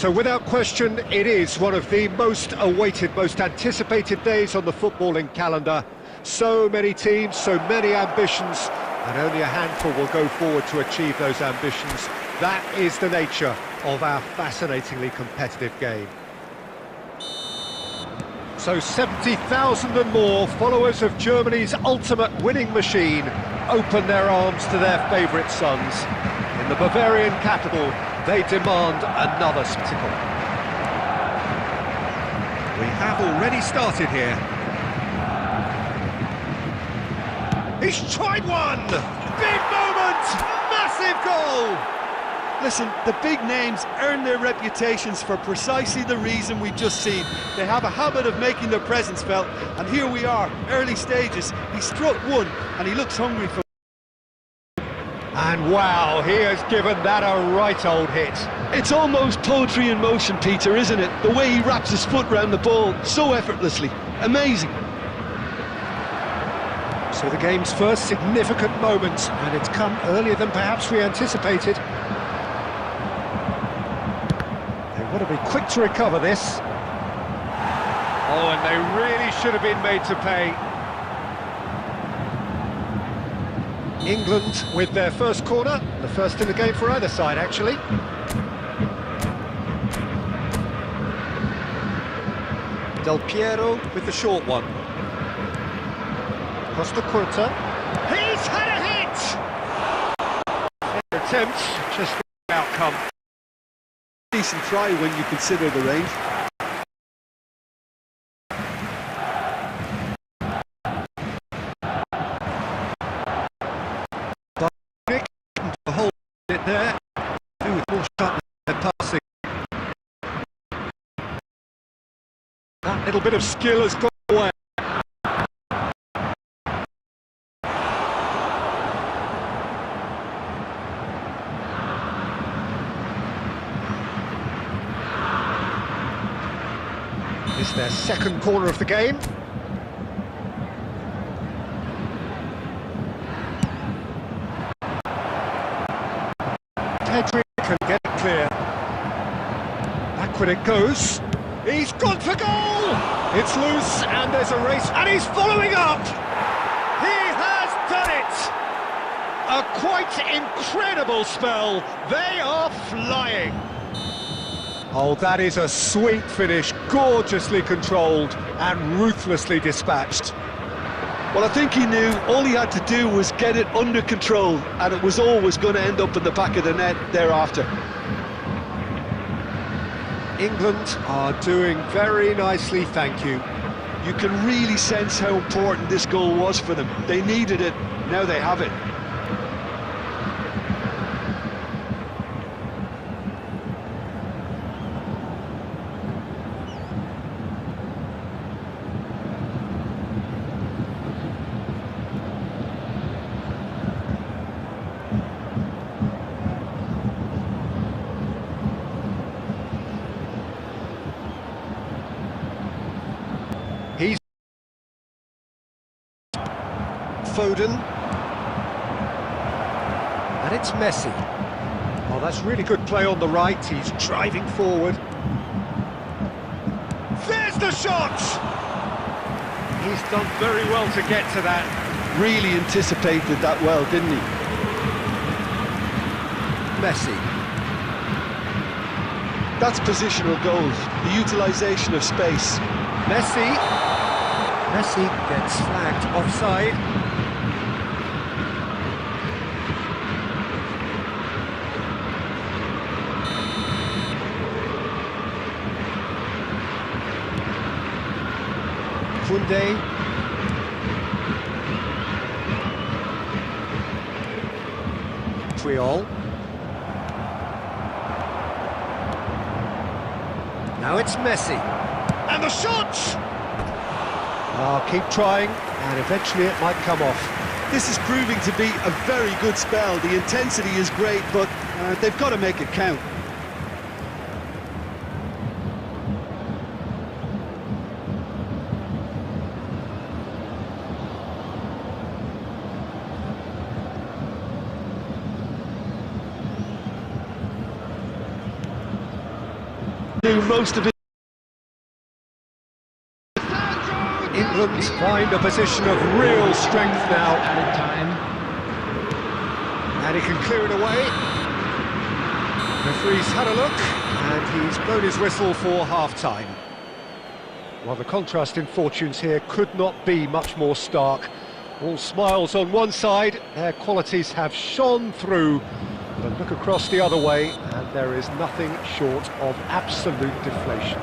So without question, it is one of the most awaited, most anticipated days on the footballing calendar. So many teams, so many ambitions, and only a handful will go forward to achieve those ambitions. That is the nature of our fascinatingly competitive game. So 70,000 and more followers of Germany's ultimate winning machine open their arms to their favourite sons. In the Bavarian capital, they demand another spectacle. We have already started here. He's tried one! Big moment! Massive goal! Listen, the big names earn their reputations for precisely the reason we've just seen. They have a habit of making their presence felt, and here we are, early stages. He struck one, and he looks hungry for... And wow, he has given that a right old hit. It's almost poetry in motion, Peter, isn't it? The way he wraps his foot round the ball so effortlessly. Amazing. So the game's first significant moment, and it's come earlier than perhaps we anticipated. They want to be quick to recover this. Oh, and they really should have been made to pay. England with their first corner, the first in the game for either side, actually. Del Piero with the short one. Costa Curta. He's had a hit! Attempts, just the outcome. Decent try when you consider the range. Hold it there. Do with more sharpness and passing. That little bit of skill has gone away. It's their second corner of the game. Pedri can get it clear. Backward it goes. He's gone for goal! It's loose and there's a race and he's following up! He has done it! A quite incredible spell. They are flying. Oh, that is a sweet finish, gorgeously controlled and ruthlessly dispatched. Well, I think he knew all he had to do was get it under control, and it was always going to end up in the back of the net thereafter. England are doing very nicely, thank you. You can really sense how important this goal was for them. They needed it, now they have it. He's Foden, and it's Messi. Oh, that's really good play on the right. He's driving forward. There's the shot! He's done very well to get to that. Really anticipated that well, didn't he? Messi. That's positional goals, the utilisation of space. Messi gets flagged offside. Koundé. Triol. Now it's Messi. And the shot! Oh, keep trying, and eventually it might come off. This is proving to be a very good spell. The intensity is great, but they've got to make it count. do most of it. England find a position of real strength now. Added time. And he can clear it away. Referee's had a look, and he's blown his whistle for half-time. Well, the contrast in fortunes here could not be much more stark. All smiles on one side, their qualities have shone through. But look across the other way, and there is nothing short of absolute deflation.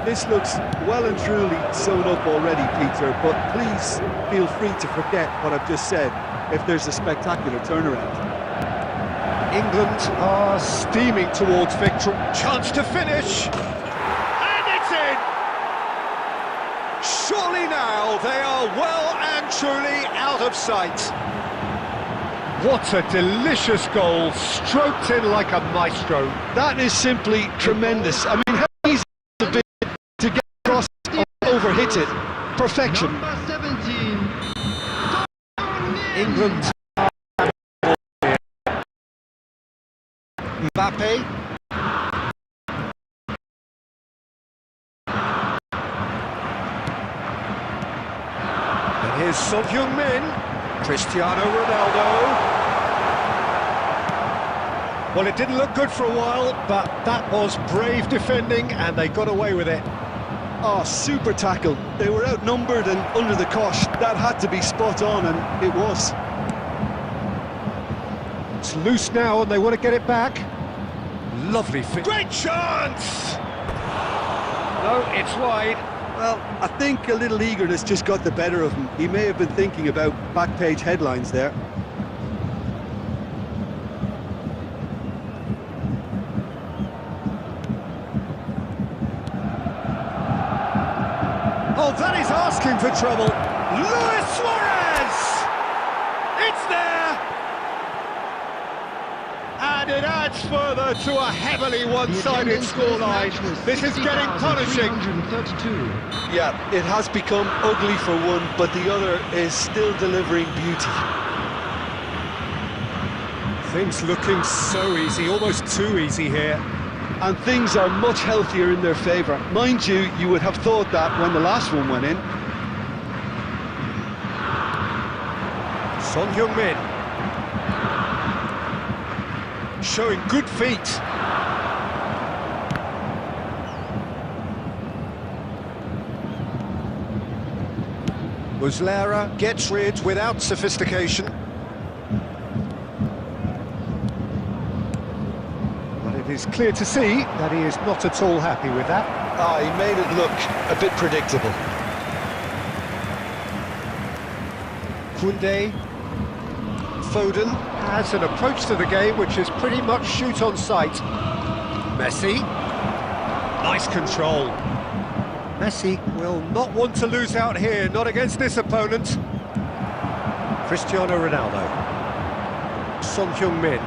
This looks well and truly sewn up already, Peter, but please feel free to forget what I've just said if there's a spectacular turnaround. England are steaming towards victory. Chance to finish! And it's in! Surely now they are well and truly out of sight. What a delicious goal, stroked in like a maestro. That is simply tremendous. I mean, how easy is it to get across and overhit it? Perfection. Number 17. England. Mbappe. And here's Son Heung-min. Cristiano Ronaldo. Well, it didn't look good for a while, but that was brave defending, and they got away with it. Oh, super tackle. They were outnumbered and under the cosh. That had to be spot on, and it was. It's loose now, and they want to get it back. Lovely fit. Great chance! No, it's wide. Well, I think a little eagerness just got the better of him. He may have been thinking about back-page headlines there. Oh, that is asking for trouble. Luis Suarez! It's there! And it adds further to a heavily one-sided scoreline. This is getting punishing. Yeah, it has become ugly for one, but the other is still delivering beauty. Things looking so easy, almost too easy here. And things are much healthier in their favour. Mind you, you would have thought that when the last one went in. Son Heung-min. Showing good feet. Muslera gets rid without sophistication. But it is clear to see that he is not at all happy with that. Ah, he made it look a bit predictable. Koundé. Foden has an approach to the game which is pretty much shoot on sight. Messi. Nice control. Messi will not want to lose out here, not against this opponent. Cristiano Ronaldo. Son Heung-min.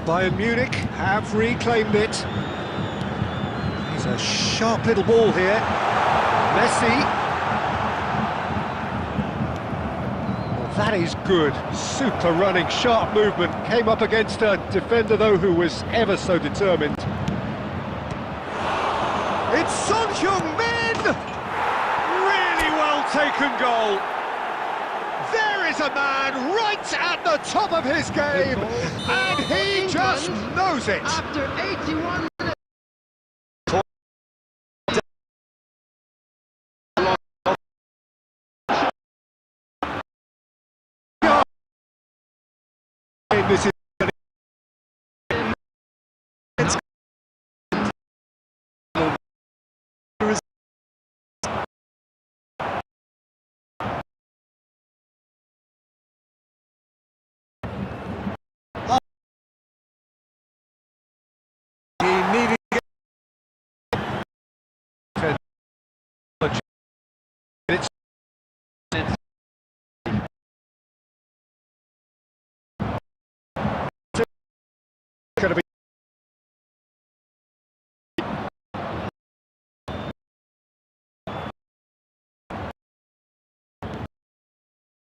Bayern Munich have reclaimed it. He's a sharp little ball here. Messi. That is good. Super running, sharp movement. Came up against a defender, though, who was ever so determined. It's Son Heung-min! Really well taken goal. There is a man right at the top of his game, and he just knows it. After 81 minutes. This is he needed it's going to be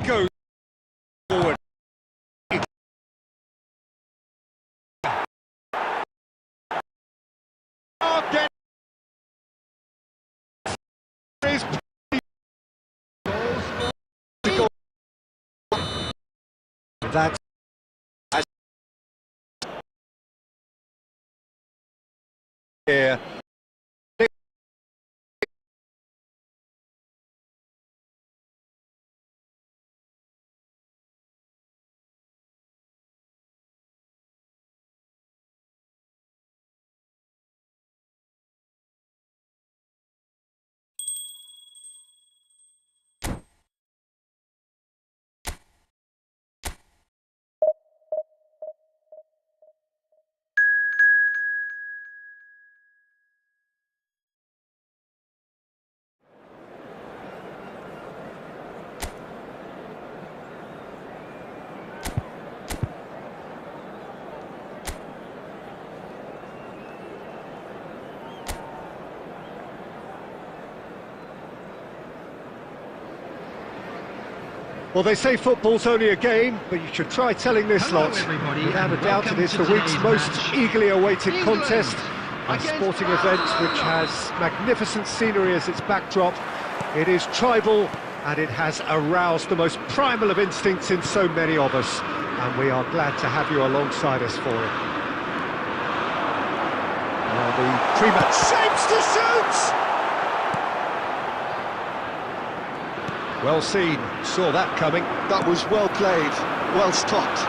go forward. That's here. Well, they say football's only a game, but you should try telling this Hello, lot. everybody, Without a and doubt, it welcome is to the week's today's most match. eagerly awaited England contest. A against sporting event which has magnificent scenery as its backdrop. It is tribal, and it has aroused the most primal of instincts in so many of us. And we are glad to have you alongside us for it. Well, the pre-match shapes to shoot! Well seen, saw that coming. That was well played, well stopped.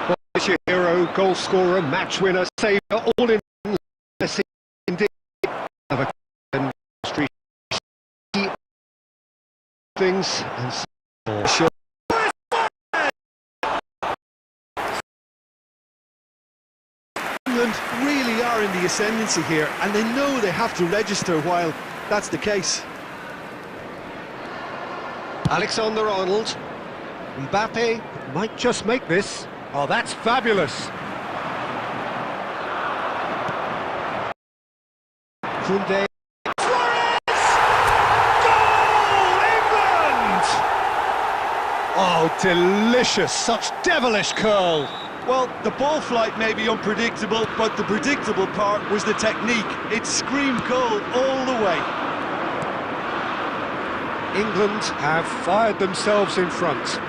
Well, it's your hero, goal scorer, match winner, saver, all in indeed of a street things and so on. Sure. England really are in the ascendancy here, and they know they have to register while that's the case. Alexander-Arnold, Mbappe might just make this. Oh, that's fabulous. Koundé. Flores! Goal! England! Oh, delicious, such devilish curl. Well, the ball flight may be unpredictable, but the predictable part was the technique. It screamed goal all the way. England have fired themselves in front.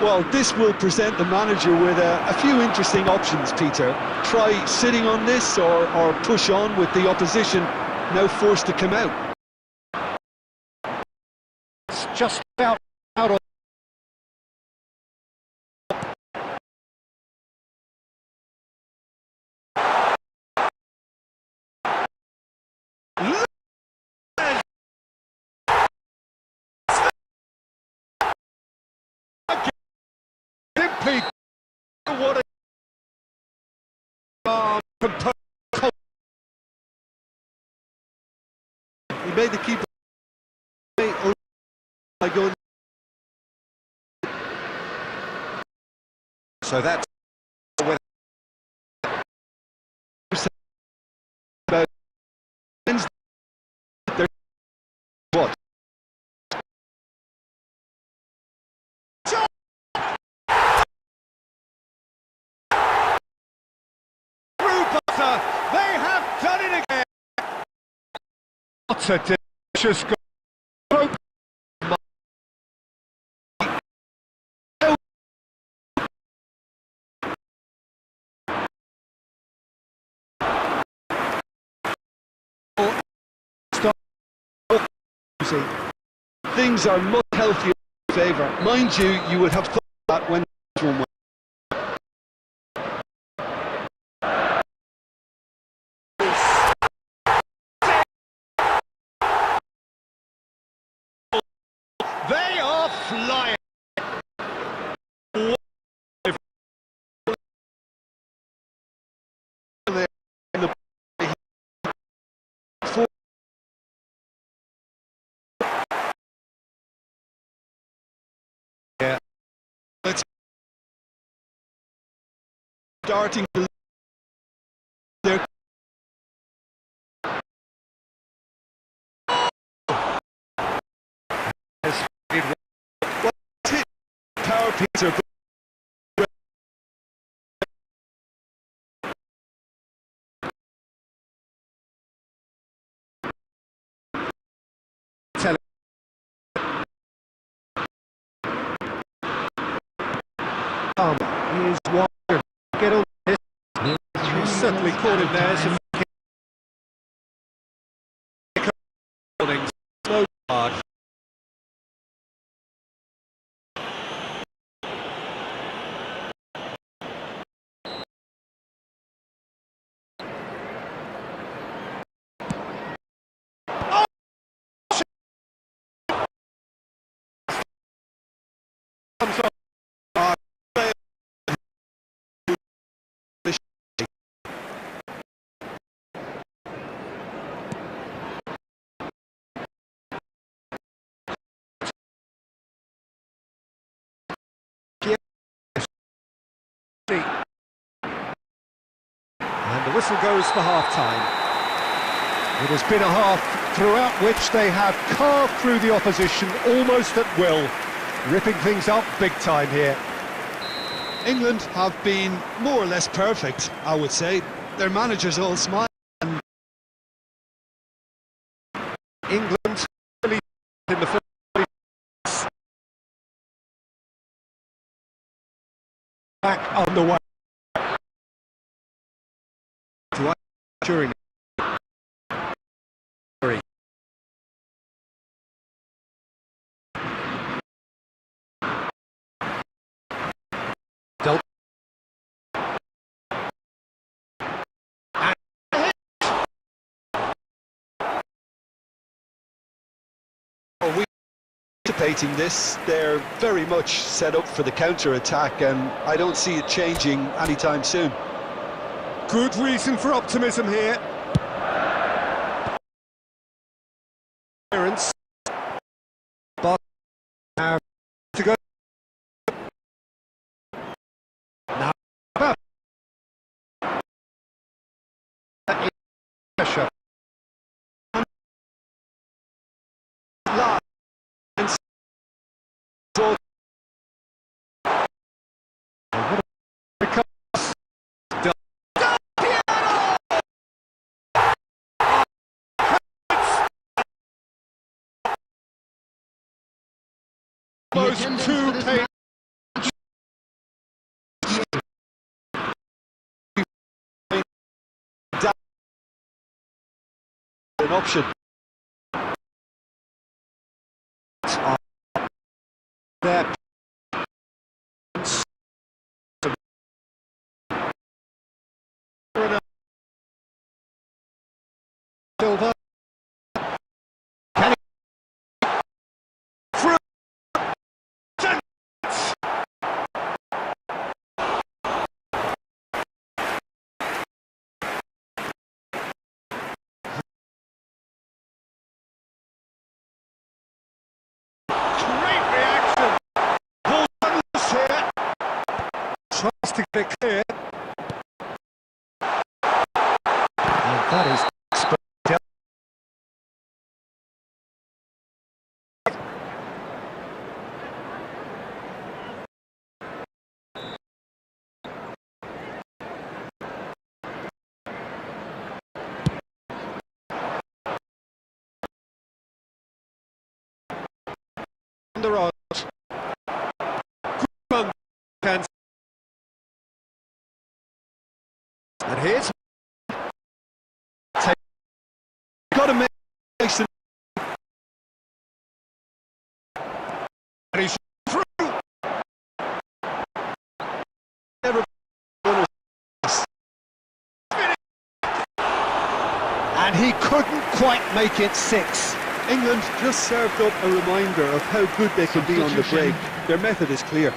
Well, this will present the manager with a few interesting options, Peter. Try sitting on this or push on with the opposition now forced to come out. It's just out of... Simply what a He made the keeper by going. So that's About what? they have done it again. What a delicious goal. Things are much healthier in favour. Mind you, you would have thought that when this one went. They are flying. Yeah. It's starting to their power Peter. Here's Walker. Get on this. He's certainly caught him there. Some slow hard. And the whistle goes for half-time. It has been a half throughout which they have carved through the opposition almost at will, ripping things up big time here. England have been more or less perfect, I would say. Their managers all smile. And England really in the first place. Back on the way. During we anticipating this, they're very much set up for the counter-attack, and I don't see it changing anytime soon. good reason for optimism here. Clearance. But now to go. Now pressure. Those two pain. An option. There. Silva. Tries to get it clear. And that is on the rod. And here's Got to make some. and he's through. Never. And he couldn't quite make it 6. England just served up a reminder of how good they can be on the break. Their method is clear.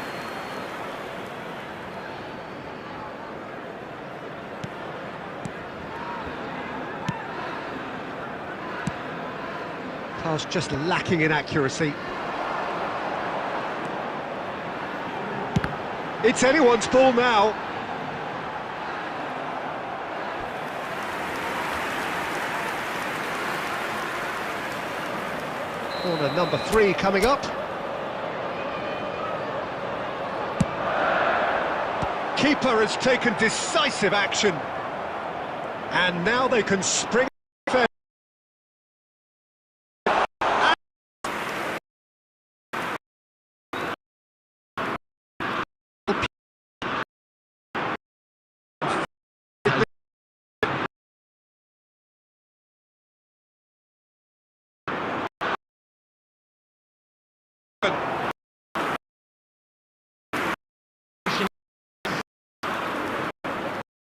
Pass just lacking in accuracy. It's anyone's ball now. Corner number 3 coming up. Keeper has taken decisive action. And now they can spring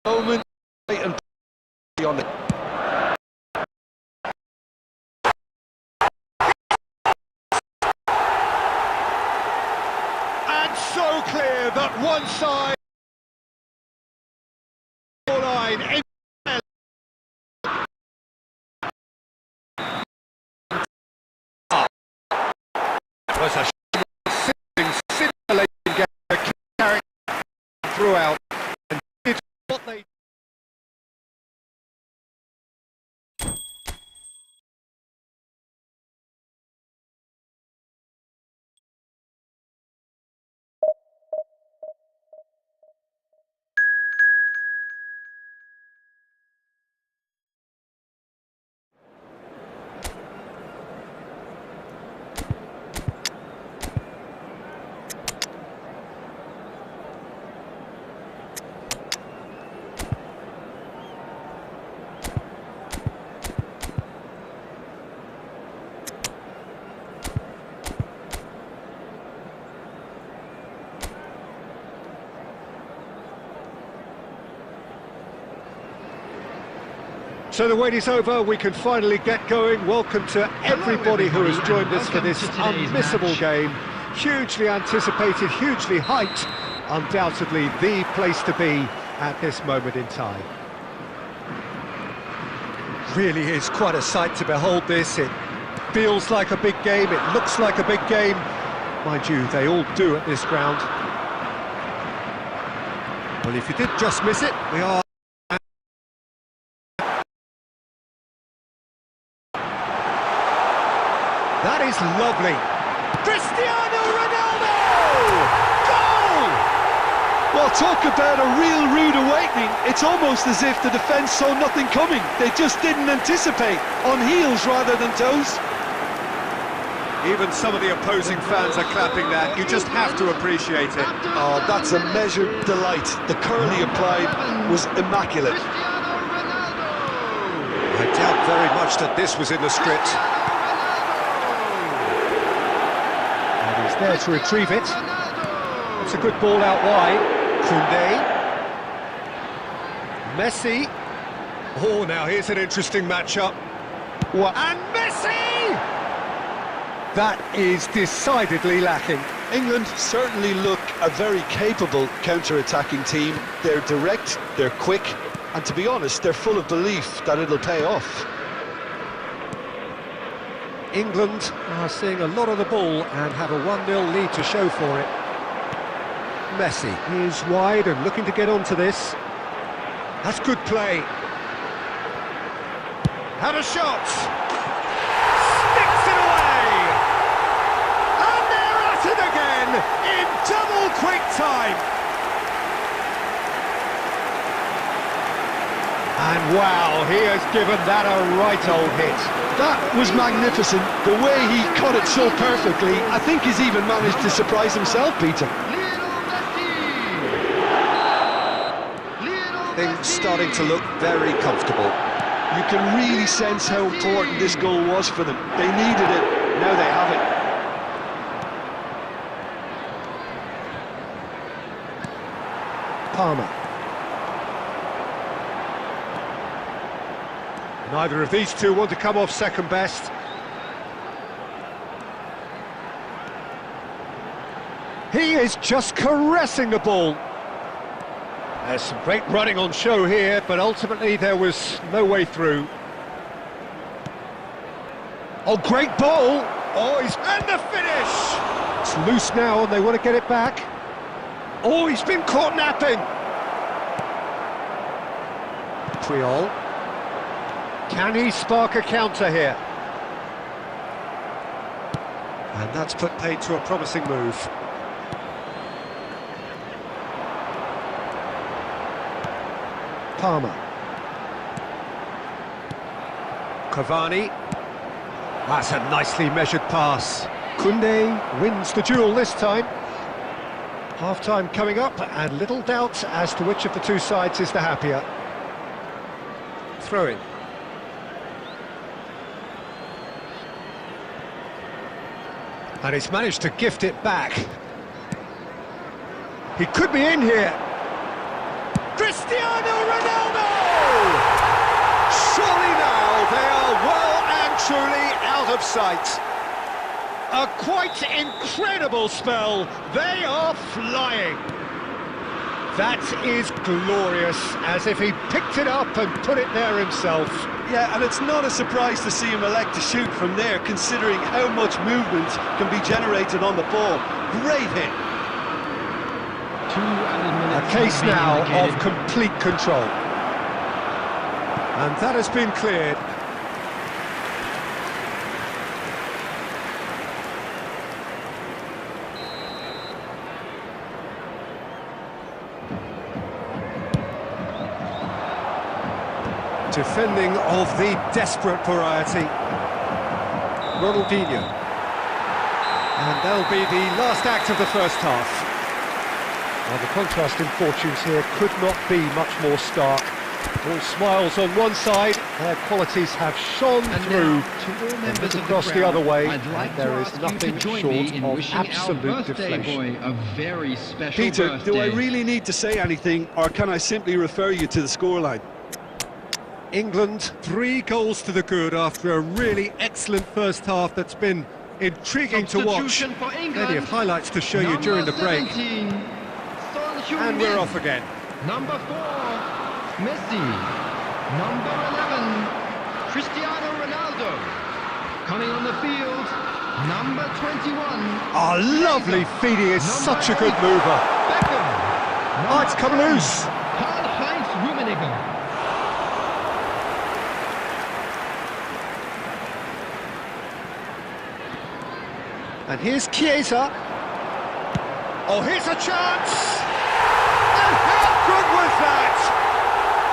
moment and on it. And so clear that one side line in was a scintillating game, carrying throughout, and did what they. So the wait is over, we can finally get going. Welcome to everybody who has joined us for this unmissable game. Hugely anticipated, hugely hyped, undoubtedly the place to be at this moment in time. Really is quite a sight to behold this. It feels like a big game, it looks like a big game. Mind you, they all do at this ground. Well, if you did just miss it, we are... That is lovely. Cristiano Ronaldo! Goal! Well, talk about a real rude awakening. It's almost as if the defence saw nothing coming. They just didn't anticipate, on heels rather than toes. Even some of the opposing fans are clapping that. You just have to appreciate it. Oh, that's a measured delight. The curl he applied was immaculate. I doubt very much that this was in the script. There to retrieve it. It's a good ball out wide. Koundé. Messi. Oh, now here's an interesting matchup. What? And Messi! That is decidedly lacking. England certainly look a very capable counter-attacking team. They're direct, they're quick, and to be honest, they're full of belief that it'll pay off. England are seeing a lot of the ball and have a 1-0 lead to show for it. Messi is wide and looking to get onto this. That's good play. Had a shot. Sticks it away. And they're at it again in double quick time. And wow, he has given that a right old hit. That was magnificent. The way he cut it so perfectly, I think he's even managed to surprise himself, Peter. Things starting to look very comfortable. You can really sense how important this goal was for them. They needed it, now they have it. Palmer. Neither of these two want to come off second best. He is just caressing the ball. There's some great running on show here, but ultimately there was no way through. Oh, great ball! Oh, he's... and the finish! It's loose now and they want to get it back. Oh, he's been caught napping! Triol. Can he spark a counter here? And that's put paid to a promising move. Palmer. Cavani. That's a nicely measured pass. Koundé wins the duel this time. Half-time coming up, and little doubt as to which of the two sides is the happier. Throw in. And he's managed to gift it back. He could be in here. Cristiano Ronaldo! Surely now they are well and truly out of sight. A quite incredible spell. They are flying. That is glorious, as if he picked it up and put it there himself. Yeah, and it's not a surprise to see him elect to shoot from there, considering how much movement can be generated on the ball. Great hit. 2 added minutes. A case have been now indicated. of complete control. And that has been cleared. Defending of the desperate variety. Ronaldinho. And that'll be the last act of the first half. Well, the contrast in fortunes here could not be much more stark. All smiles on one side, their qualities have shone And through. now, to all members of Across the the crowd, other way, I'd like and there to is ask nothing you to join short me in of wishing our absolute birthday deflation. boy a very special Peter, birthday. do I really need to say anything, or can I simply refer you to the scoreline? England, 3 goals to the good after a really excellent first half that's been intriguing to watch. Substitution for England. Plenty of highlights to show you during the break. 17, Son And we're off again. Number 4, Messi. Number 11, Cristiano Ronaldo. Coming on the field, number 21. Oh, lovely feed, he is such a good mover. Beckham. Oh, it's come loose. Karl-Heinz Rummenigge. And here's Chiesa. Oh, here's a chance! And how good was that?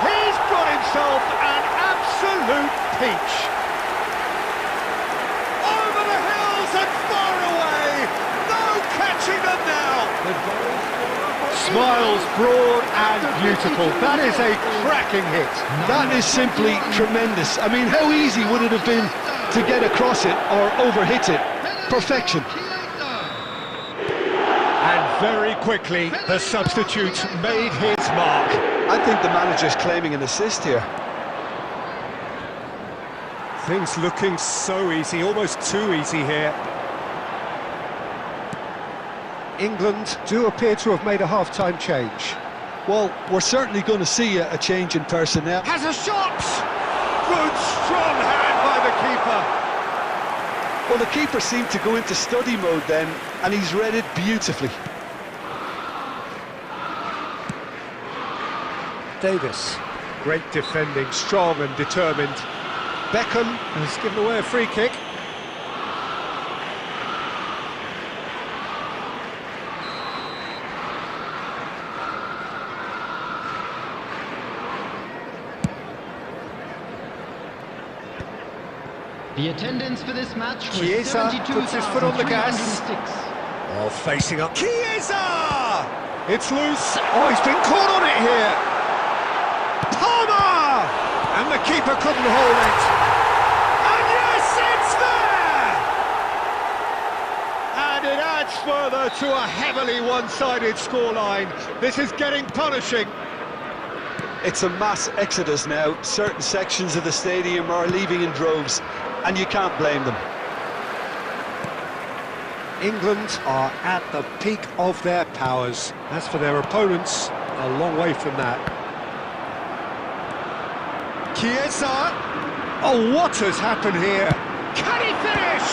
He's got himself an absolute peach. Over the hills and far away. No catching them now. Smiles broad and beautiful. That is a cracking hit. That is simply tremendous. I mean, how easy would it have been to get across it or overhit it? Perfection. And very quickly, the substitute made his mark. I think the manager's claiming an assist here. Things looking so easy, almost too easy here. England do appear to have made a half-time change. Well, we're certainly going to see a change in personnel. Has a shot! Good, strong hand by the keeper. Well, the keeper seemed to go into study mode then, and he's read it beautifully. Davis, great defending, strong and determined. Beckham has given away a free kick. The attendance for this match was Chiesa puts his foot on the gas. 72,306. Oh, facing up. Chiesa! It's loose. Oh, he's been caught on it here. Palmer! And the keeper couldn't hold it. And yes, it's there! And it adds further to a heavily one-sided scoreline. This is getting punishing. It's a mass exodus now. Certain sections of the stadium are leaving in droves, and you can't blame them. England are at the peak of their powers. As for their opponents, a long way from that. Chiesa! Oh, what has happened here? Can he finish?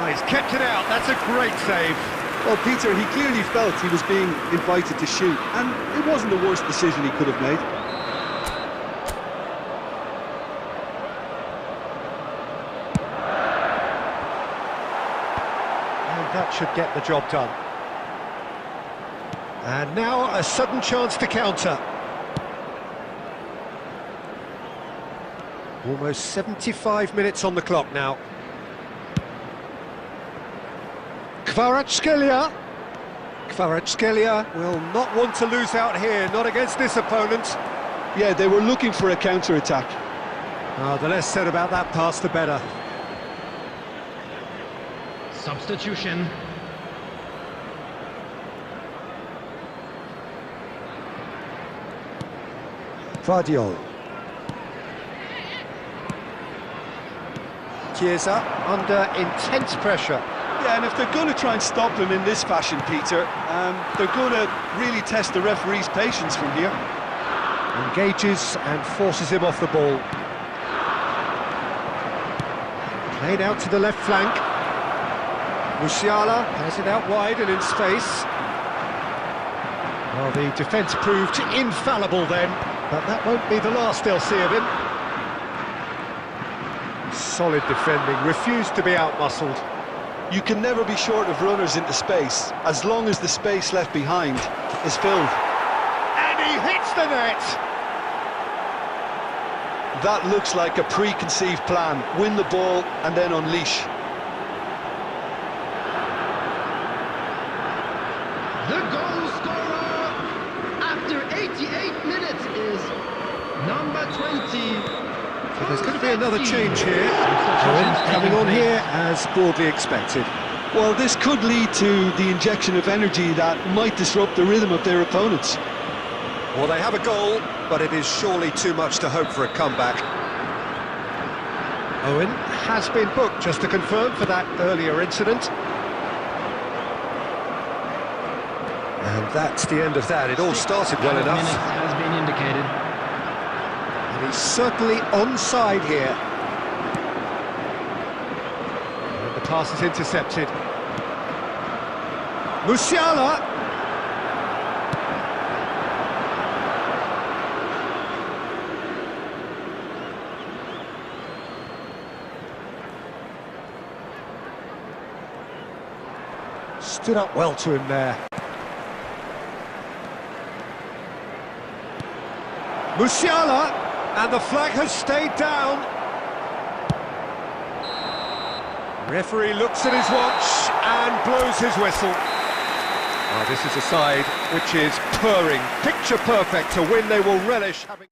Oh, he's kept it out, that's a great save. Well, Peter, he clearly felt he was being invited to shoot, and it wasn't the worst decision he could have made. That should get the job done. And now a sudden chance to counter. Almost 75 minutes on the clock now. Kvaratskhelia. Kvaratskhelia will not want to lose out here, not against this opponent. Yeah, they were looking for a counter-attack. Oh, the less said about that pass, the better. Substitution. Guardiola. Chiesa under intense pressure. Yeah, and if they're going to try and stop them in this fashion, Peter, they're going to really test the referee's patience from here. Engages and forces him off the ball. Played out to the left flank. Musiala has it out wide and in space. Well, the defence proved infallible then, but that won't be the last they'll see of him. Solid defending, refused to be out-muscled. You can never be short of runners into space, as long as the space left behind is filled. And he hits the net! That looks like a preconceived plan. Win the ball and then unleash. The goal scorer after 88 minutes is number 20. So there's going to be another change here. Owen coming on here as broadly expected. Well, this could lead to the injection of energy that might disrupt the rhythm of their opponents. Well, they have a goal, but it is surely too much to hope for a comeback. Owen has been booked, just to confirm, for that earlier incident. And that's the end of that. It all started well enough. Minutes has been indicated. And he's certainly onside here. And the pass is intercepted. Musiala! Stood up well to him there. Musiala, and the flag has stayed down. Referee looks at his watch and blows his whistle. Oh, this is a side which is purring, picture perfect, to win they will relish having...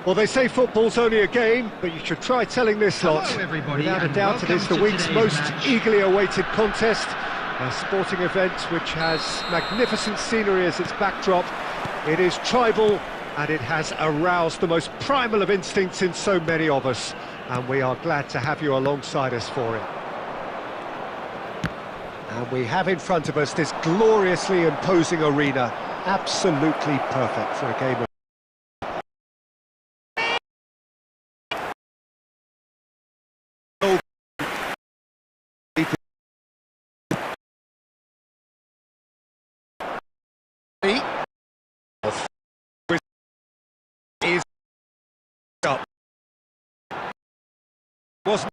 Well, they say football's only a game, but you should try telling this lot. Hello, everybody, Without a and doubt, it is the welcome to week's today's most match. eagerly awaited contest. A sporting event which has magnificent scenery as its backdrop. It is tribal, and it has aroused the most primal of instincts in so many of us. And we are glad to have you alongside us for it. And we have in front of us this gloriously imposing arena. Absolutely perfect for a game of wasn't.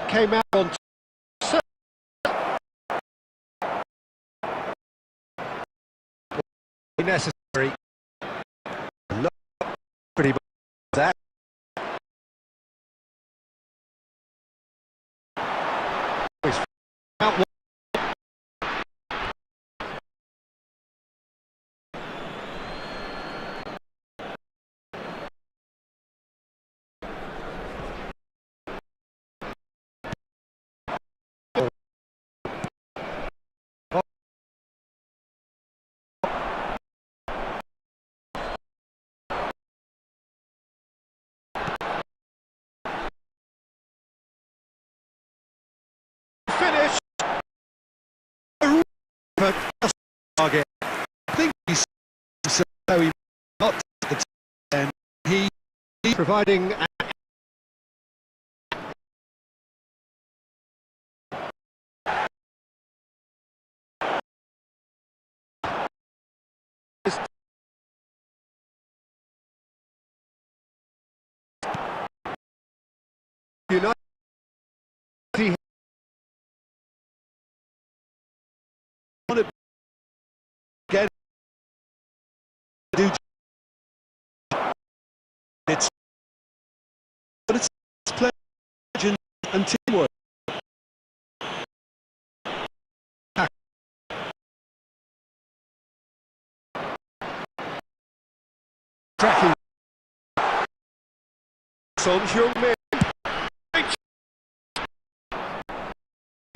Came out on necessary. Pretty that. Finish. But target. I think he's so he not the and he providing. United want to get it's but it's pleasure and teamwork. tracking. Son Heung-min.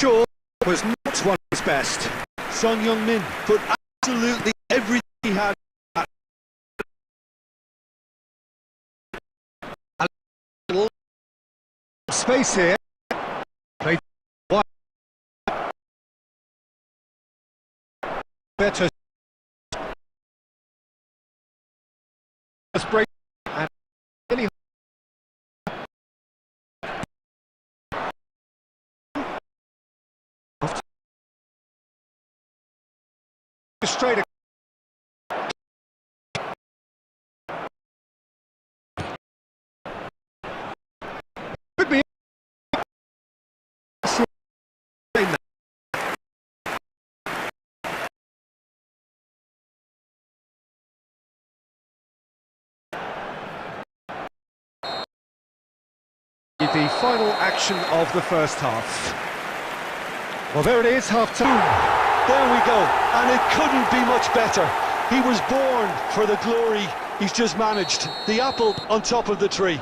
Shaw was not one of his best. Son Heung-min put absolutely everything he had. Space here. Played wide. Better. Break and any straight. Could be. The final action of the first half. Well, there it is, half-time. There we go, and it couldn't be much better. He was born for the glory he's just managed. The apple on top of the tree.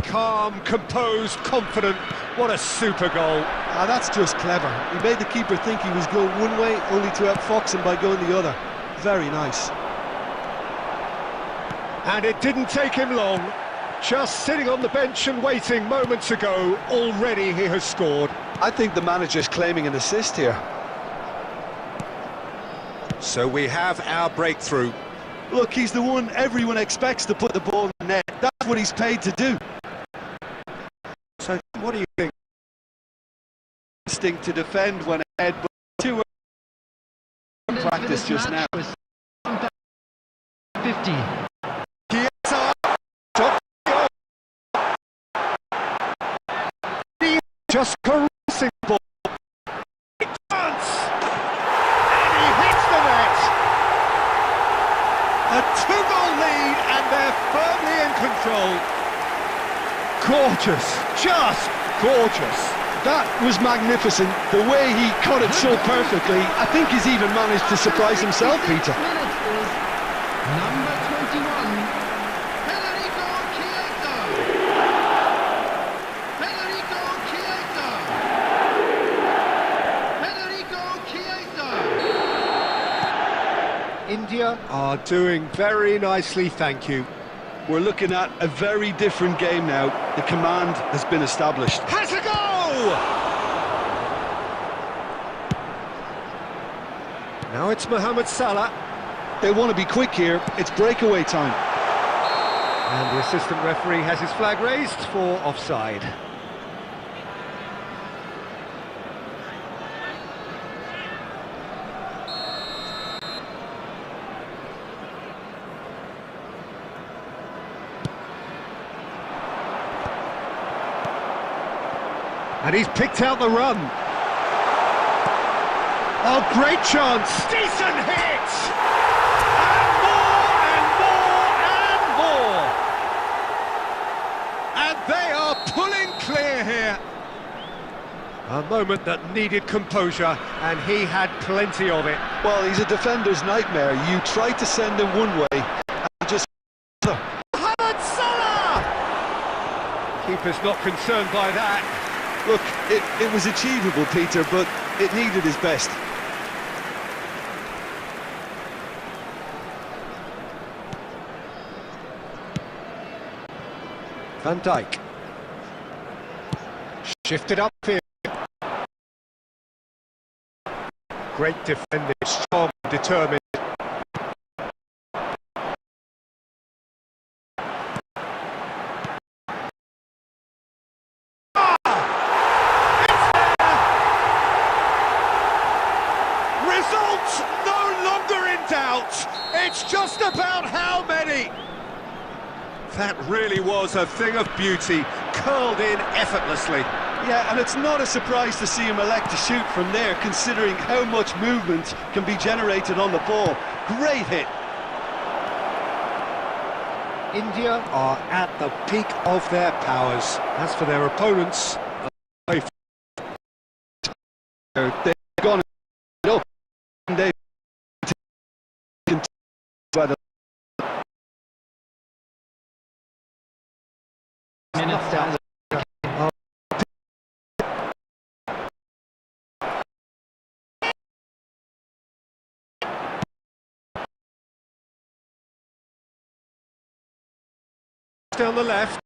Calm, composed, confident. What a super goal. Ah, that's just clever. He made the keeper think he was going one way, only to outfox him by going the other. Very nice. And it didn't take him long. Just sitting on the bench and waiting moments ago, already he has scored. I think the manager's claiming an assist here. So we have our breakthrough. Look, he's the one everyone expects to put the ball in the net. That's what he's paid to do. So what do you think? Instinct to defend when ahead, but too early practice just now. 50. Just caressing the ball. And he hits the net. A 2-goal lead, and they're firmly in control. Gorgeous, just gorgeous. That was magnificent. The way he cut it so perfectly, I think he's even managed to surprise himself, Peter. Minutes is number 21. India are doing very nicely, thank you. We're looking at a very different game now. The command has been established. Has a goal! Now it's Mohamed Salah. They want to be quick here. It's breakaway time. And the assistant referee has his flag raised for offside. And he's picked out the run. Oh, great chance. Decent hit! And more, and more, and more! And they are pulling clear here. A moment that needed composure, and he had plenty of it. Well, he's a defender's nightmare. You try to send him one way, and he just... Mohamed Salah! Keeper's not concerned by that. Look, it was achievable, Peter, but it needed his best. Van Dijk. Shifted upfield. Great defending, strong, determined. Results no longer in doubt. It's just about how many. That really was a thing of beauty, curled in effortlessly. Yeah, and it's not a surprise to see him elect to shoot from there, considering how much movement can be generated on the ball. Great hit. India are at the peak of their powers. As for their opponents, They've gone up and they've by the Minutes down. down the left.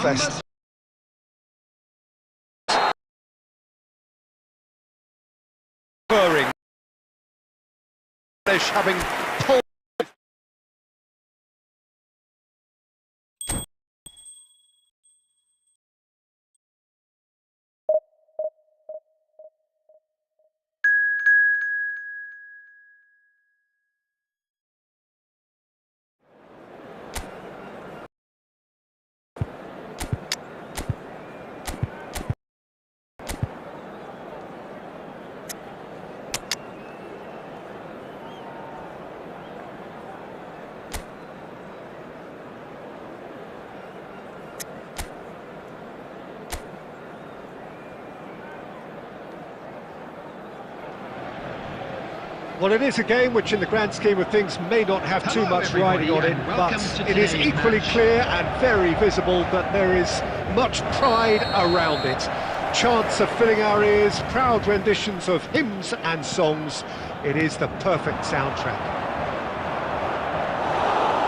fest. Purring. Having pulled. Well, it is a game which in the grand scheme of things may not have too much riding on it, but it is equally clear and very visible that there is much pride around it. Chants are filling our ears, proud renditions of hymns and songs. It is the perfect soundtrack.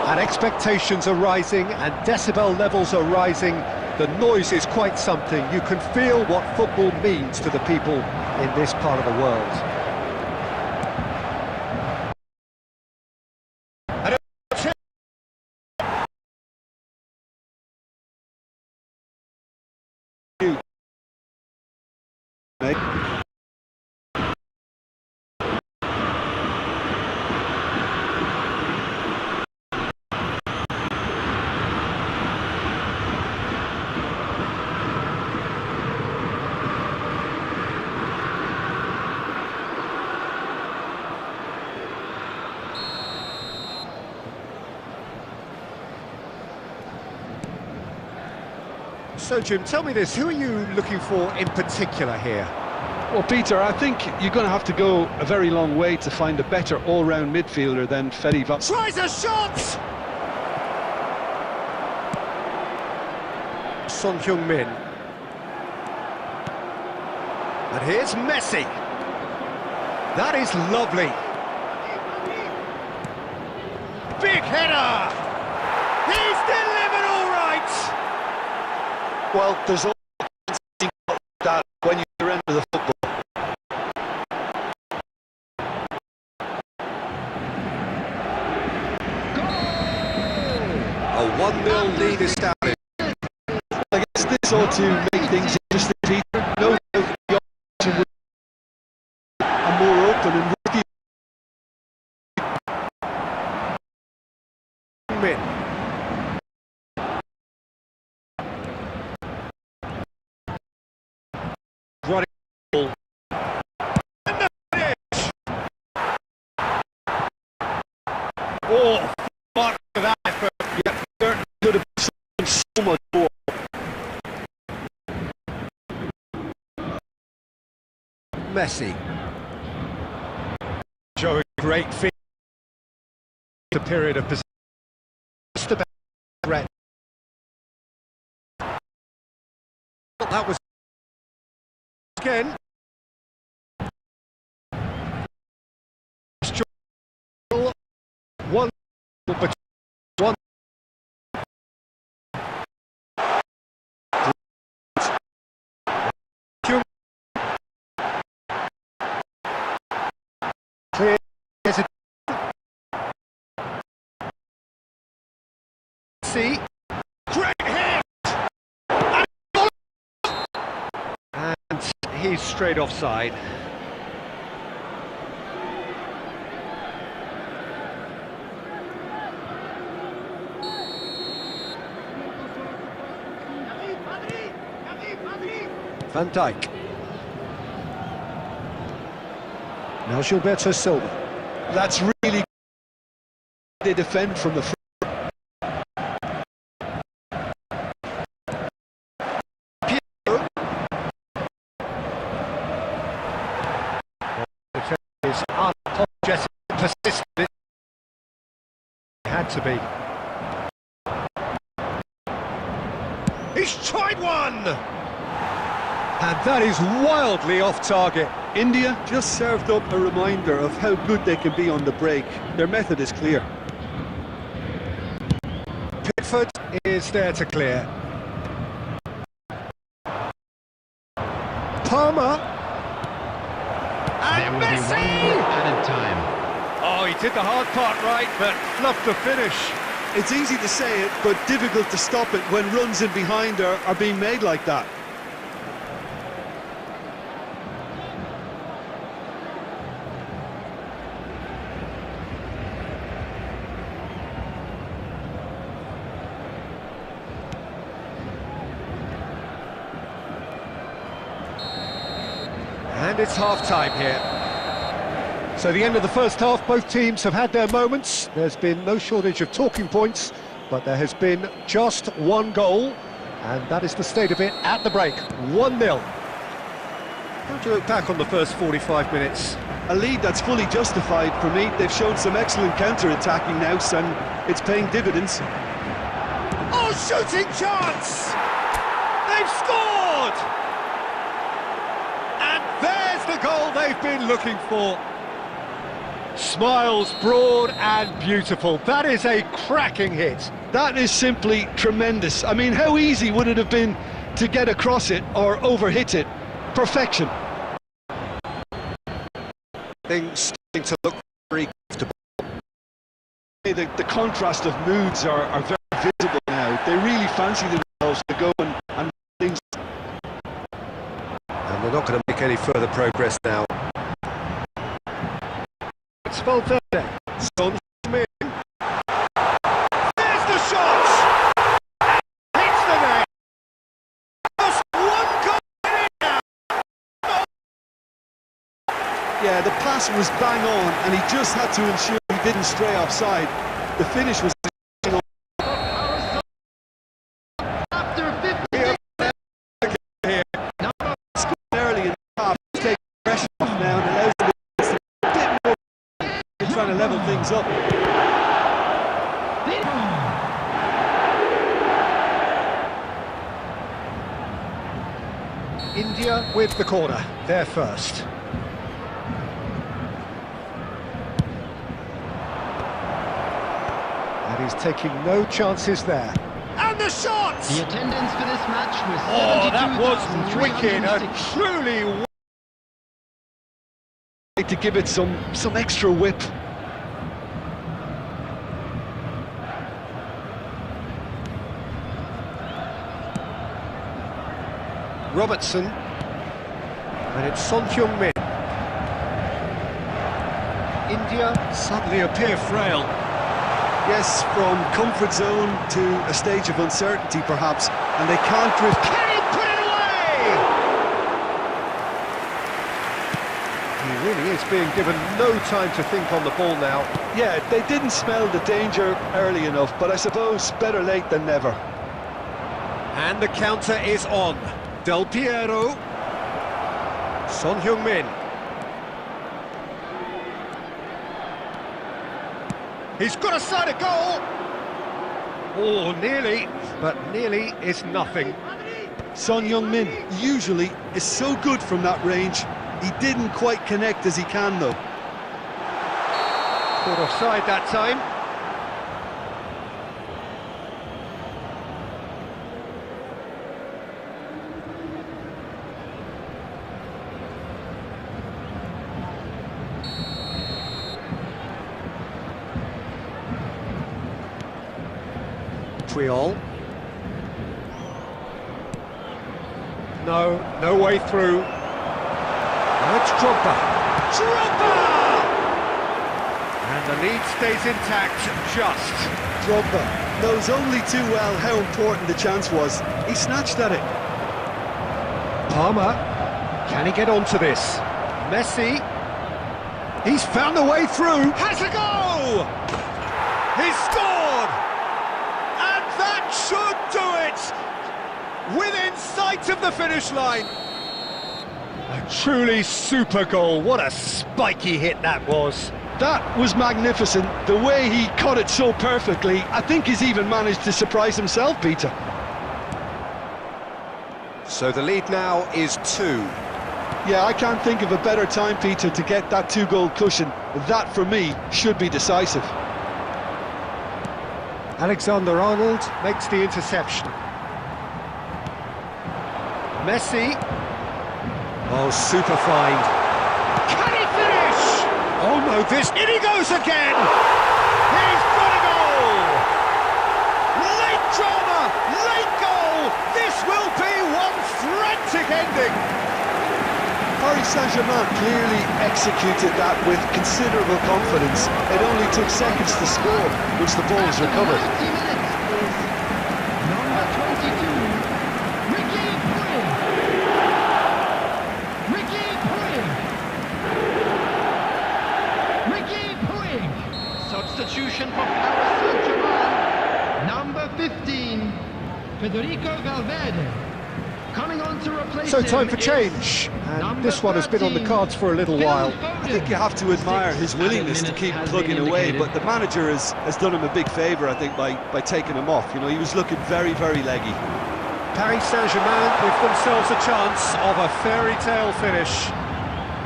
And expectations are rising and decibel levels are rising. The noise is quite something. You can feel what football means to the people in this part of the world. So, Jim, tell me this, who are you looking for in particular here? Well, Peter, I think you're going to have to go a very long way to find a better all-round midfielder than Fedi Van... Tries a shot! Son Heung-min. And here's Messi. That is lovely. Big header! He's delivered all right! Well, there's always that when you surrender the football. A 1-0 lead established. to make things interesting, Peter. No doubt the opposition will be more open and risky. Running ball. Oh, mark for that effort. Yeah, certainly could have been so much more. Messi. Showing great feet. The period of possession. Just about threat. That was again. One, but one. Clear. See, great hit, and he's straight offside. Van Dijk. Now Gilberto Silva. That's really they defend from the front. Is unapologetic, persistent. It had to be. He's tried one! And that is wildly off target. India just served up a reminder of how good they can be on the break. Their method is clear. Pickford is there to clear. Palmer. There And will be Messi! one more added time. Oh, he did the hard part right, but fluffed the finish. It's easy to say it, but difficult to stop it when runs in behind are being made like that. And it's half-time here. So the end of the first half, both teams have had their moments. There's been no shortage of talking points, but there has been just one goal, and that is the state of it at the break, 1-0. How do you look back on the first 45 minutes? A lead that's fully justified for me. They've shown some excellent counter-attacking nous, and it's paying dividends. Oh, shooting chance! They've scored! And there's the goal they've been looking for. Smiles broad and beautiful. That is a cracking hit. That is simply tremendous. I mean, how easy would it have been to get across it or overhit it? Perfection. Things starting to look very comfortable. The contrast of moods are very visible now. They really fancy themselves to go and things. And they're not going to make any further progress now. It's Valverde. Son in. There's the shot! Hits the net! Just one goal in now! Yeah, the pass was bang on, and he just had to ensure he didn't stray offside. The finish was After 50 Here. early in the half, take pressure off now and allows them to a bit more trying to level things up. India with the corner, they're first. And he's taking no chances there. And the shot! The attendance for this match was Oh, that was wicked, 72,306. and truly To give it some extra whip. Robertson. And it's Son Heung-min. India suddenly appear frail. Yes, from comfort zone to a stage of uncertainty perhaps, and they can't drift. Can he put it away? He really is being given no time to think on the ball now. Yeah, they didn't smell the danger early enough, but I suppose better late than never. And the counter is on. Del Piero. Son Heung-min. He's got a side of goal! Oh, nearly, but nearly is nothing. Son Heung-min usually is so good from that range. He didn't quite connect as he can, though. Caught offside that time. Puyol. No way through. Now it's Drogba. And the lead stays intact, just. Drogba knows only too well how important the chance was. He snatched at it. Palmer, can he get onto this? Messi, he's found a way through. Has a go! He's scored! And that should do it! Within sight of the finish line. A truly super goal. What a spiky hit that was. That was magnificent. The way he caught it so perfectly, I think he's even managed to surprise himself, Peter. So the lead now is 2. Yeah, I can't think of a better time, Peter, to get that 2-goal cushion. That, for me, should be decisive. Alexander-Arnold makes the interception. Messi. Oh, super find. Can he finish? Oh no, in he goes again! He's got a goal! Late drama, late goal! This will be one frantic ending! Paris Saint-Germain clearly executed that with considerable confidence. It only took seconds to score once the ball was recovered. 90 minutes is number 22, Ricky Puig. Ricky Puig. Ricky Puig. Substitution for Paris Saint-Germain. Number 15, Federico Valverde. Coming on to replace So time him for is change, and this one has been on the 13, cards for a little while. I think you have to admire his willingness to keep plugging away, but the manager has done him a big favour, I think, by taking him off. You know, he was looking very, very leggy. Paris Saint-Germain give themselves a chance of a fairy tale finish.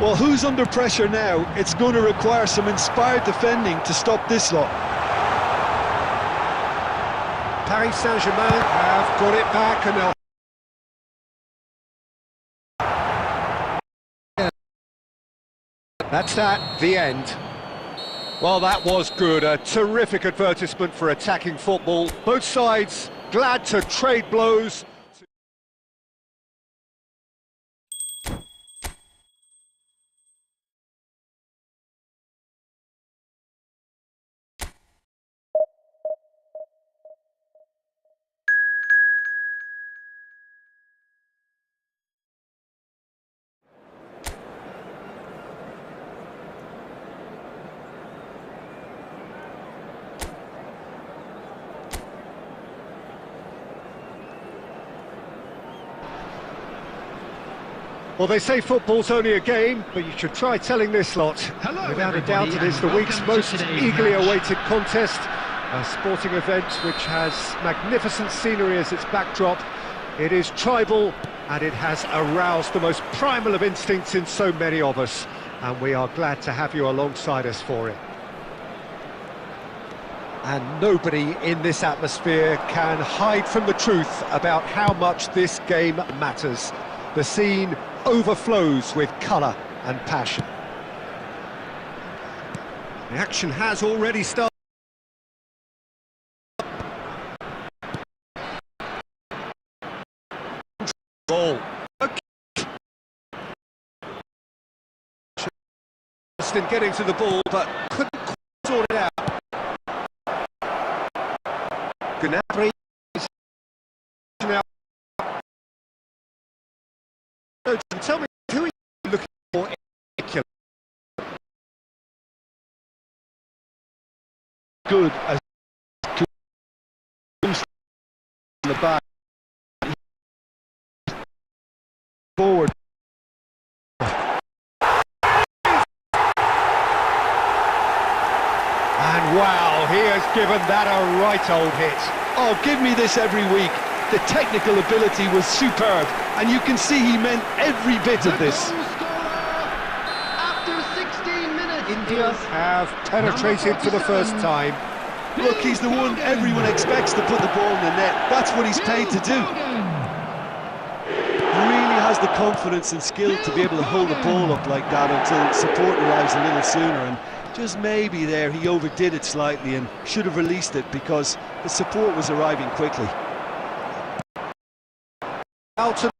Well, who's under pressure now? It's going to require some inspired defending to stop this lot. Paris Saint-Germain have got it back, and they'll... That's that, the end. Well, that was good. A terrific advertisement for attacking football. Both sides glad to trade blows. Well, they say football's only a game, but you should try telling this lot. Hello, Without a doubt, it is the week's most eagerly awaited contest. A sporting event which has magnificent scenery as its backdrop. It is tribal, and it has aroused the most primal of instincts in so many of us. And we are glad to have you alongside us for it. And nobody in this atmosphere can hide from the truth about how much this game matters. The scene overflows with colour and passion. The action has already started. Ball. A in getting to the ball, but couldn't quite sort it out. Gnabry now. Tell me, who are you looking for in particular? Good as in the back forward. And wow, he has given that a right old hit. Oh, give me this every week. The technical ability was superb, and you can see he meant every bit of this. After 16 minutes, India have penetrated for the first time. Look, he's the one everyone expects to put the ball in the net. That's what he's paid to do. He really has the confidence and skill to be able to hold the ball up like that until support arrives a little sooner, and just maybe there he overdid it slightly and should have released it because the support was arriving quickly. Out to the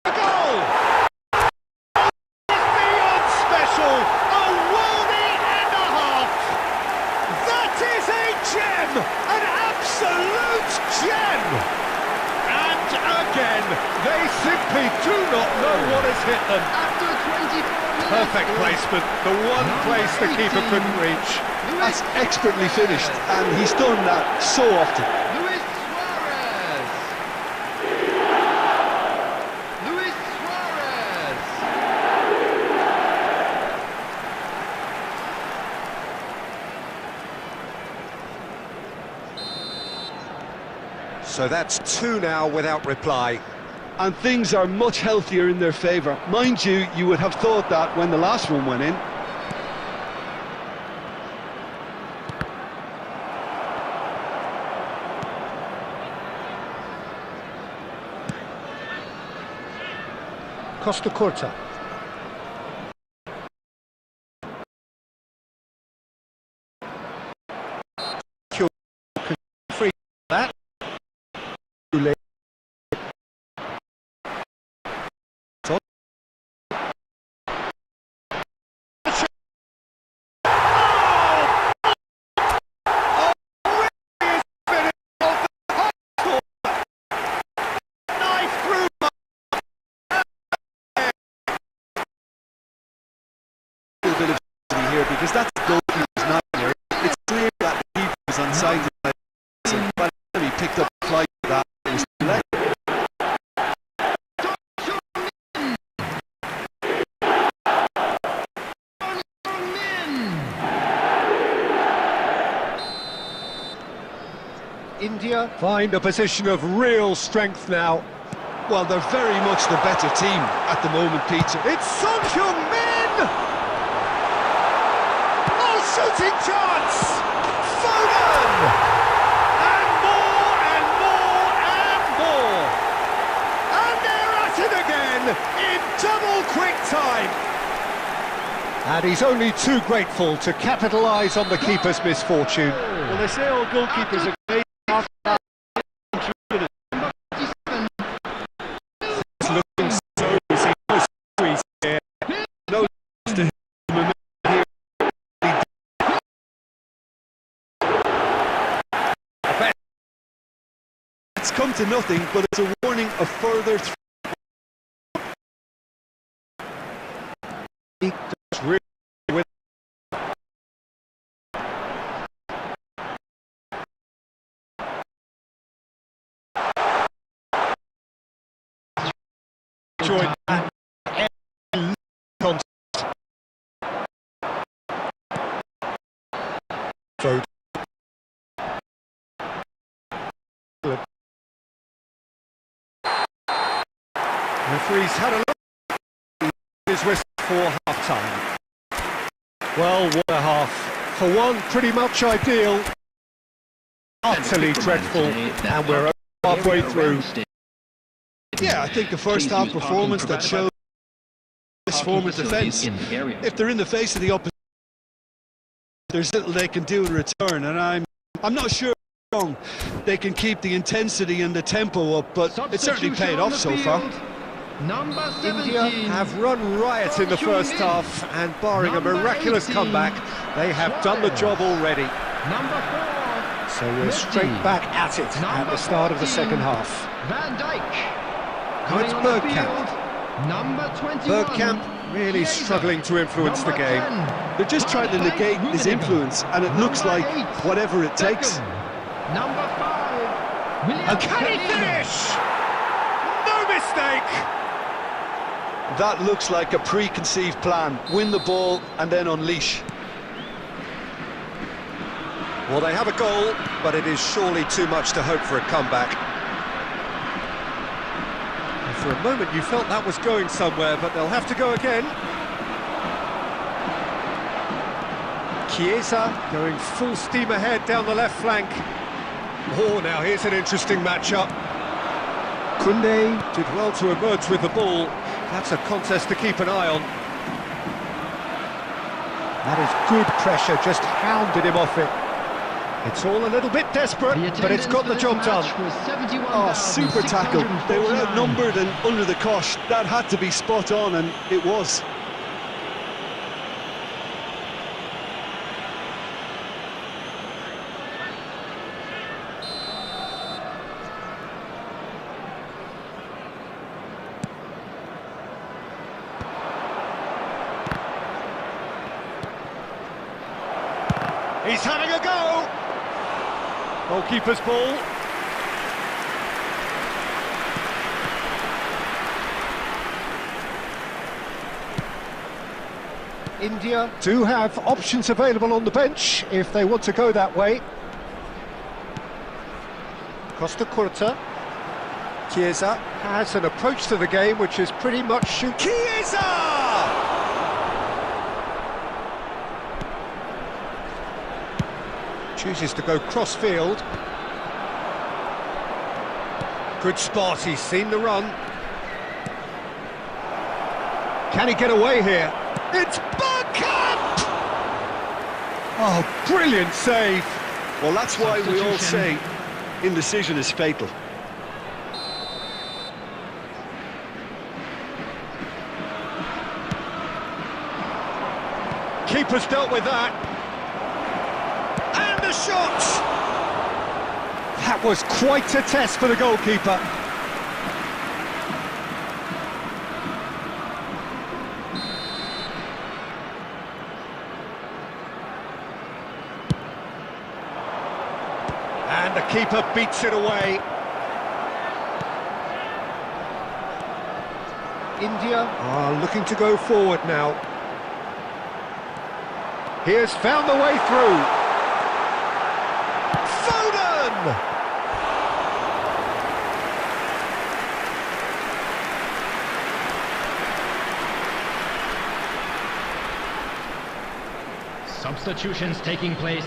goal! Beyond special! A worldie and a half! That is a gem! An absolute gem! And again, they simply do not know what has hit them. After 24 minutes, Perfect placement, the one place the keeper couldn't reach. That's expertly finished, and he's done that so often. Luis Suarez. Luis Suarez. So that's two now without reply. And things are much healthier in their favour. Mind you, you would have thought that when the last one went in. Costa Curta. Free that. Here because that's the goalkeeper's nightmare. It's clear that the keeper was unsighted, and by the time he picked up the flight of that, it was too late. India find a position of real strength now. Well, they're very much the better team at the moment, Peter. It's Son Heung-min! Shooting chance! Foden! And more and more and more! And they're at it again in double quick time! And he's only too grateful to capitalise on the keeper's misfortune. Well, they say all goalkeepers are great after that. It's looking so easy. No squeeze here. No to It's come to nothing, but it's a warning of further really with join that referee's had a look. His wrist for half-time. Well, what a half. For one, pretty much ideal. Utterly dreadful, and we're halfway through. Yeah, I think the first half performance that showed this form of defence. If they're in the face of the opposition, there's little they can do in return, and I'm not sure how long they can keep the intensity and the tempo up, but it certainly paid off so far. Number 17. India have run riot in the first half, and barring a miraculous comeback, they have done the job already. Number 4. So we're straight back at it at the start of the second half. Van Dijk. Now it's Coming on the Bergkamp. field, Number 21. Bergkamp really struggling to influence the game. They're just trying to negate his influence, and it looks like whatever it takes. Number 5. And can he finish? No mistake! That looks like a preconceived plan. Win the ball and then unleash. Well, they have a goal, but it is surely too much to hope for a comeback. And for a moment you felt that was going somewhere, but they'll have to go again. Chiesa going full steam ahead down the left flank. Oh, now here's an interesting matchup. Koundé did well to emerge with the ball. That's a contest to keep an eye on. That is good pressure, just hounded him off it. It's all a little bit desperate, but it's got the job done. Oh, super tackle. They were outnumbered and under the cosh. That had to be spot on, and it was. He's having a go! Goalkeeper's ball. India do have options available on the bench if they want to go that way. Costa Curta. Chiesa has an approach to the game which is pretty much shoot. Chiesa! Chooses to go cross-field. Good spot, he's seen the run. Can he get away here? It's Bergkamp! Oh, brilliant save! Well, that's why we all say indecision is fatal. Keeper's dealt with that. The shot! That was quite a test for the goalkeeper. And the keeper beats it away. India are looking to go forward now. He has found the way through. Substitutions taking place.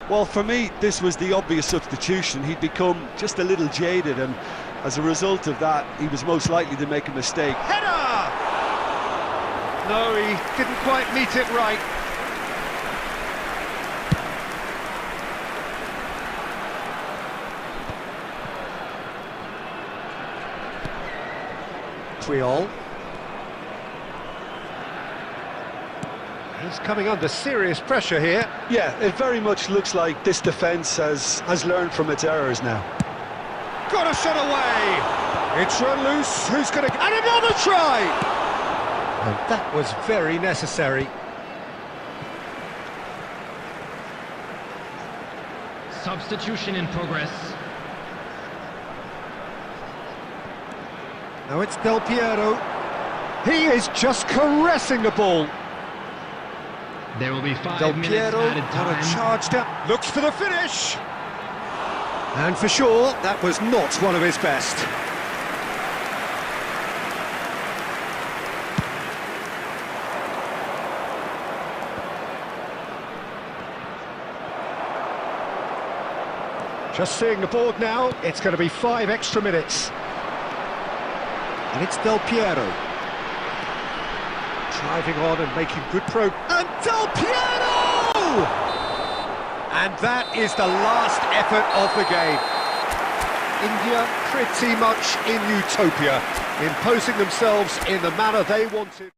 Well, for me, this was the obvious substitution. He'd become just a little jaded, and as a result of that, he was most likely to make a mistake. Header! No, he didn't quite meet it right. Triol. He's coming under serious pressure here. Yeah, it very much looks like this defence has learned from its errors now. Got a shot away! It's run loose, who's going to... And another try! And that was very necessary. Substitution in progress. Now it's Del Piero. He is just caressing the ball. There will be 5 Del minutes Piero added on a time. charged up, looks for the finish. And for sure, that was not one of his best. Just seeing the board now, it's going to be 5 extra minutes. And it's Del Piero. Driving on and making good progress. And Del Piero! And that is the last effort of the game. India pretty much in utopia, imposing themselves in the manner they wanted.